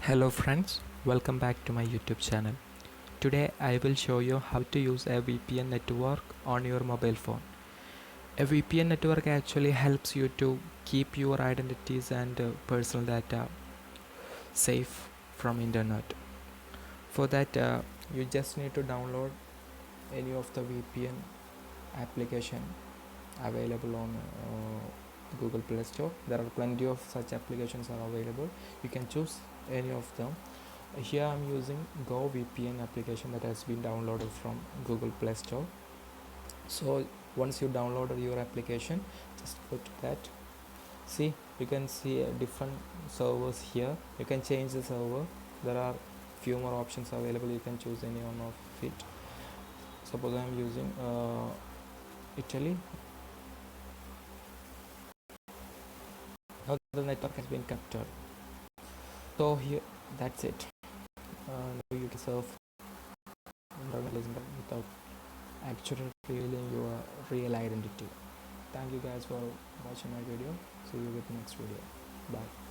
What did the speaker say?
Hello friends, welcome back to my YouTube channel. Today I will show you how to use a VPN network on your mobile phone. A VPN network actually helps you to keep your identities and personal data safe from internet. For that you just need to download any of the VPN application available on Google Play Store. There are plenty of such applications are available. You can choose any of them. Here I'm using Go VPN application that has been downloaded from Google Play Store. So once you downloaded your application, just go to that. See, you can see different servers here. You can change the server. There are few more options available. You can choose any one of it. Suppose I'm using Italy. Now the network has been connected. So here, that's it. Now you can surf without actually revealing your real identity. Thank you guys for watching my video. See you with next video. Bye.